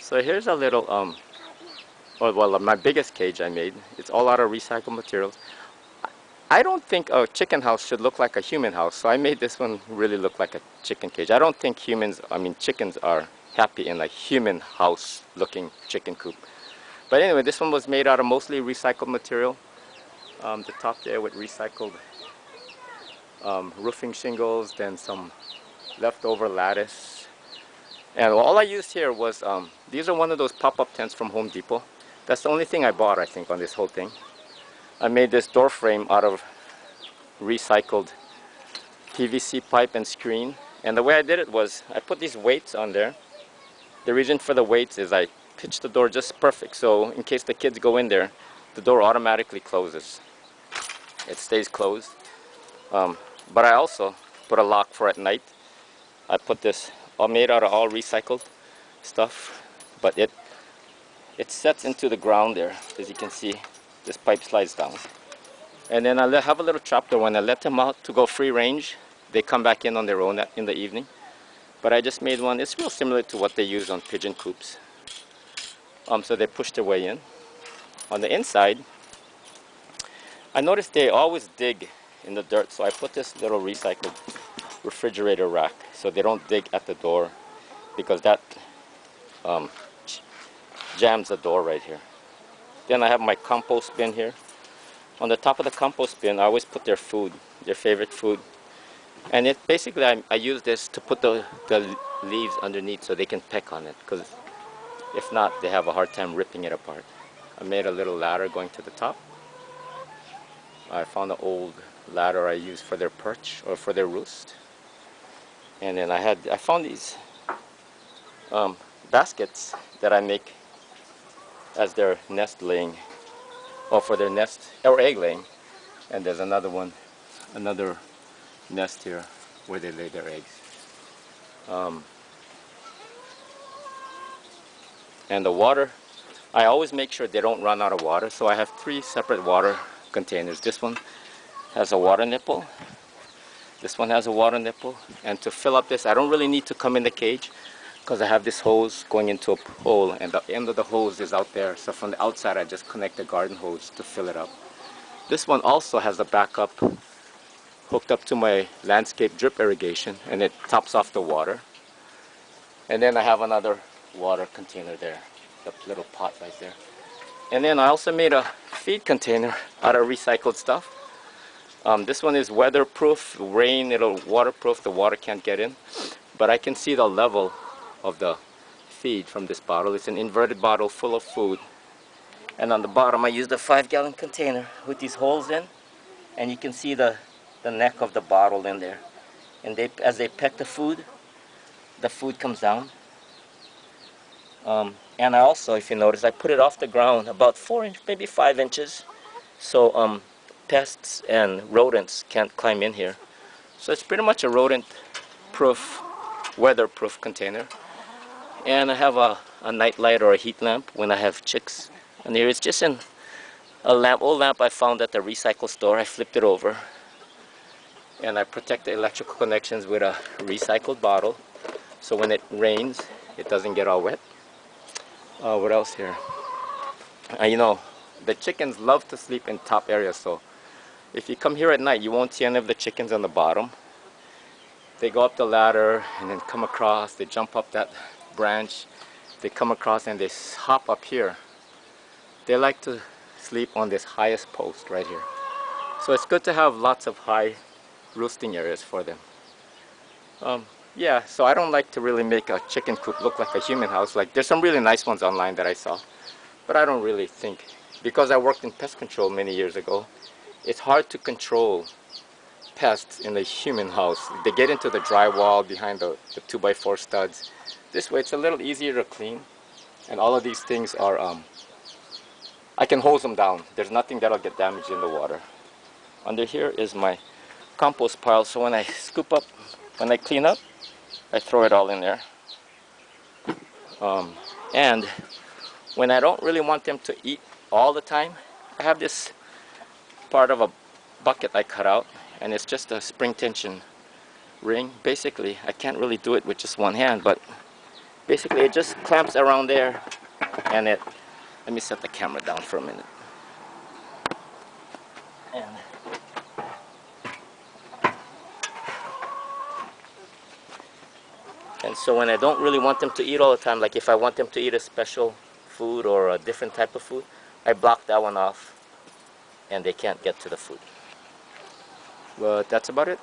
So here's a little my biggest cage I made. It's all out of recycled materials. I don't think a chicken house should look like a human house, so I made this one really look like a chicken cage. I don't think chickens are happy in a human house looking chicken coop. But anyway, this one was made out of mostly recycled material. The top there with recycled roofing shingles, then some leftover lattice. And all I used here was, these are one of those pop-up tents from Home Depot. That's the only thing I bought, I think, on this whole thing. I made this door frame out of recycled PVC pipe and screen. And the way I did it was, I put these weights on there. The reason for the weights is I pitched the door just perfect, so in case the kids go in there, the door automatically closes. It stays closed. But I also put a lock for at night. I put this all made out of all recycled stuff, but it sets into the ground there. As you can see, this pipe slides down. And then I have a little trap door. When I let them out to go free range, they come back in on their own in the evening. But I just made one. It's real similar to what they use on pigeon coops. So they push their way in. On the inside, I noticed they always dig in the dirt, so I put this little recycled refrigerator rack so they don't dig at the door, because that jams the door right here. Then I have my compost bin here. On the top of the compost bin, I always put their food, their favorite food. And it basically, I use this to put the leaves underneath so they can peck on it, because if not, they have a hard time ripping it apart. I made a little ladder going to the top. I found an old ladder I use for their perch or for their roost. And then I found these baskets that I make as their nest laying, or for their nest or egg laying. And there's another one, another nest here where they lay their eggs. And the water, I always make sure they don't run out of water, so I have 3 separate water containers. This one has a water nipple. This one has a water nipple. And to fill up this, I don't really need to come in the cage, because I have this hose going into a hole, and the end of the hose is out there. So from the outside, I just connect the garden hose to fill it up. This one also has a backup hooked up to my landscape drip irrigation, and it tops off the water. And then I have another water container there, the little pot right there. And then I also made a feed container out of recycled stuff. This one is weatherproof, rain, it'll waterproof, the water can't get in. But I can see the level of the feed from this bottle. It's an inverted bottle full of food. And on the bottom I used a 5-gallon container with these holes in. And you can see the neck of the bottle in there. And as they peck the food comes down. And I also, if you notice, I put it off the ground about 4 inches, maybe 5 inches, so pests and rodents can't climb in here. So it's pretty much a rodent-proof, weather-proof container. And I have a night light or a heat lamp when I have chicks. And here it's just an old lamp I found at the recycle store. I flipped it over. And I protect the electrical connections with a recycled bottle, so when it rains, it doesn't get all wet. What else here? You know, the chickens love to sleep in top areas, so if you come here at night, you won't see any of the chickens on the bottom. They go up the ladder and then come across, they jump up that branch, they come across and they hop up here. They like to sleep on this highest post right here. So it's good to have lots of high roosting areas for them. Yeah, so I don't like to really make a chicken coop look like a human house. Like, there's some really nice ones online that I saw, but I don't really think, because I worked in pest control many years ago, it's hard to control pests in a human house. They get into the drywall behind the 2x4 studs. This way it's a little easier to clean, and all of these things are, I can hose them down. There's nothing that'll get damaged in the water. Under here is my compost pile, so when I scoop up, when I clean up, I throw it all in there. And when I don't really want them to eat all the time, I have this part of a bucket I cut out, and it's just a spring tension ring. Basically, I can't really do it with just one hand, but Basically, it just clamps around there, and it. Let me set the camera down for a minute. And so when I don't really want them to eat all the time, like if I want them to eat a special food or a different type of food, I block that one off, and they can't get to the food. But that's about it.